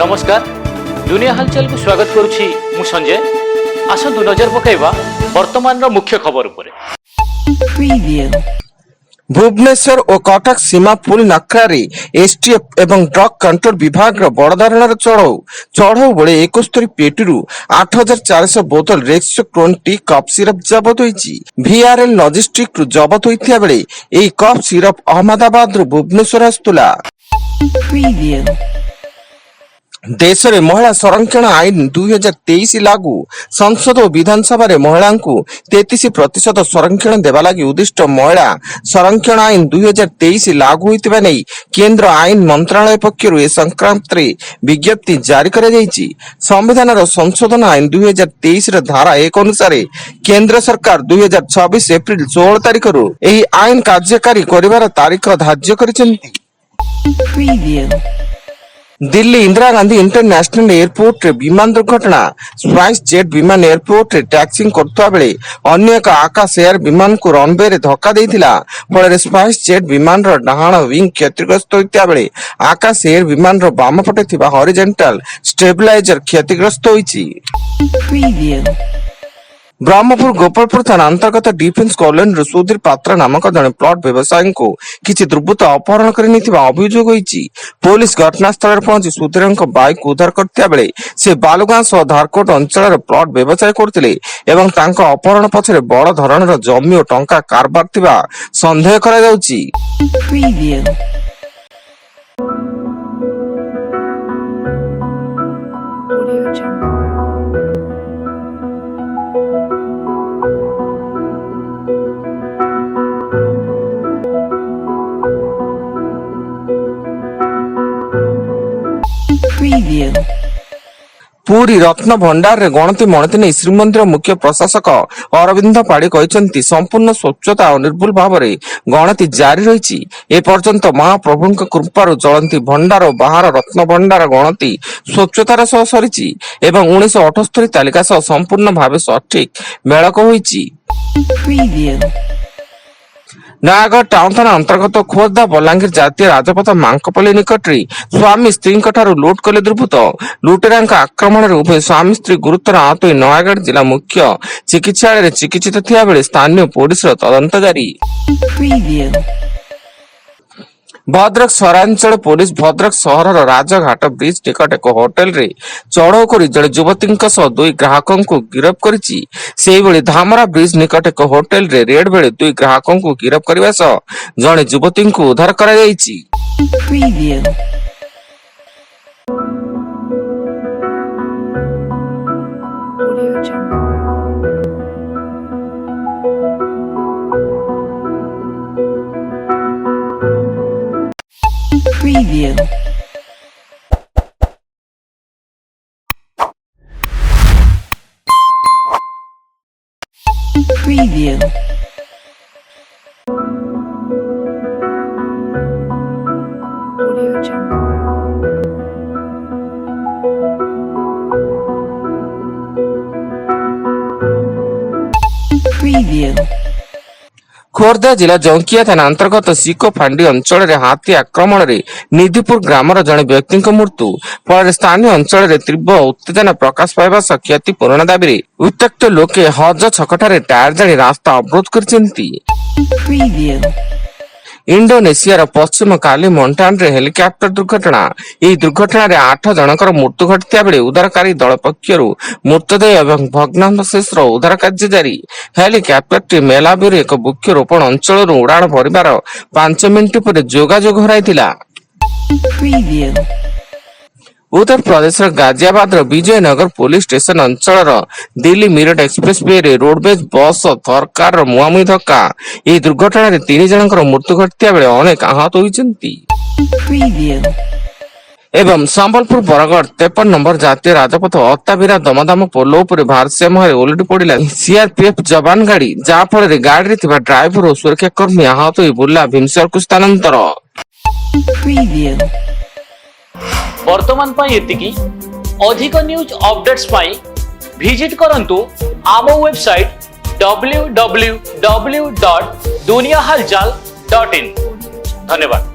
नमस्कार दुनिया हालचाल को स्वागत करुछि मु संजय। आसंतु नजर पकाइबा वर्तमान मुख्य खबर उपरे। भुवनेश्वर और कटक सीमा पुल नक्रारे एसटीएफ एवं ड्रग कंट्रोल विभाग बड़ धरण चढ़ऊ बेले 71 पेटी 8400 बोतल रेक्सो क्रोन टी कप सिरप जबत होईची। वीआरएल लॉजिस्टिक रु जबत होइथिया बेले एई कप सिरप अहमदाबाद रु भुवनेश्वर आस्तुला। देश में महिला संरक्षण आईन 2023 लागू संसद और विधानसभा रे महिला को 33% संरक्षण देवा लगी उद्दिष्ट महिला संरक्षण आईन 2023 लागू होइतिबा नै केंद्र आईन मंत्रालय पक्षरु ए संक्रांत रे विज्ञप्ति जारी करा जायछि। संविधान रो संशोधन आईन 2023 रे धारा 1 अनुसार केंद्र सरकार 2026 एप्रिल 16 तारिख रु एही आईन कार्यकारी करिवार तारीख धार्य करिसेंती। दिल्ली इंदिरा गांधी इंटरनेशनल एयरपोर्ट रे विमान दुर्घटना। स्पाइस जेट विमान एयरपोर्ट रे टैक्सिंग करथुआ बेले अन्य एक आकाश एयर विमान को रनवे रे धक्का देइथिला। फल स्पाइस जेट विमान रो डाहाण विंग क्षतिग्रस्त होइतिया बेले आकाश एयर विमान रो बाम पटे थिबा हॉरिजॉन्टल स्टेबलाइजर क्षतिग्रस्त होइछि। ब्रह्मपुर गोपालपुर थाना अंतर्गत डिफेन्स कॉलोनी सुधीर पात्र नामक जड़े प्लॉट व्यवसायी को किसी दुर्बृत्त अपहरण कर अभियोग होइछि। पुलिस घटनास्थल पहुंची सुधीर बाइक उद्धार करथिया बेले से बालुगां सह धारकोट अंचल प्लॉट व्यवसाय करथिले एवं तांको अपहरण पछरे बड़ धरणर जमी और टंका कारबार थिबा संदेह करा जाउछि। पुरी रत्न भंडार रे गणति मणति नहीं श्रीमंदिर मुख्य प्रशासक अरविंद पाड़ी कहते संपूर्ण स्वच्छता और निर्भुल भाव में गणति जारी रही। ए पर्यंत महाप्रभु कृपार चलती भंडार और बाहर रत्न भंडार गणति स्वच्छतार सह सरी एवं 1978 तालिका सह संपूर्ण भाव सठिक मेलक होईछि। नयागढ़ टाउन थाना अंतर्गत खोर्धा बलांगीर जातीय राजपथ मांकपल्ली निकट स्वामी स्त्री लुट कले दुर्बृत्त। लुटेरा आक्रमण उभय स्वामी स्त्री गुरुतर आहत हो नयागढ़ जिला मुख्य चिकित्सालय चिकित्सित थिया बेले स्थानीय पुलिस तदंत जारी। भद्रक सहरांचल पुलिस भद्रक सहर राजघाट ब्रिज निकट एक होटेल रे चढ़ऊ कर जड़े युवती दुई ग्राहकों को गिरफ्त करिछि। सेही बेले धामरा ब्रिज निकट एक होटेल रे रेड बेले दुई ग्राहकों को गिरफ्त करबा सह जड़े युवती को उद्धार करा जायछि। Preview. Audio Jungle. Preview. Khordha जिला जंकिया थाना अंतर्गत सिको फांडी अंचल रे हाथी आक्रमण रे निधिपुर ग्रामर जड़े व्यक्ति मृत्यु फल स्थानीय अंचल रे तीव्र उत्तेजना प्रकाश पाइबा सह क्षतिपूरण दाबी उत्त्यक्त लोके हज छकठारे टायर जाली रास्ता अवरोध करछन्ती। इंडोनेशिया पश्चिम काली मंटान रे हेलिकॉप्टर दुर्घटना। यह दुर्घटना रे 8 जनकर मृत्यु घटिया बेले उद्धारकारी दल पक्षरु मृतदेह एवं भग्नावशेष उद्धार कार्य जारी। हेलिकॉप्टर मेलाबुर एक वृक्षरोपण अंचल उड़ाण भरिबार 5 मिनिट पर जोगाजोग हराइथिला। उत्तर प्रदेश गाजियाबाद विजयनगर पुलिस स्टेशन अंचल दिल्ली मीरठ एक्सप्रेस वे रे रोडवेज बस थरकार मुहामुही धक्का। यह दुर्घटना रे 3 जनकर मृत्यु घटिया बेले अनेक आहत होइछन्ती। एवं संबलपुर बरगढ़ 53 नंबर जातीय राजपथ अत्तावीरा दमदम पोल उपर भारसाम्य ओलटी पड़ा सीआरपीएफ जवान गाड़ी जहाँ फल गाड़ी थिबा ड्राइवर और सुरक्षाकर्मी आहत हो बुर्ला भीमसर को स्थानांतर। वर्तमान पाई एतिकी अधिक न्यूज अपडेट्स पाई विजिट करंतु आम वेबसाइट www.duniyahalchal.in। धन्यवाद।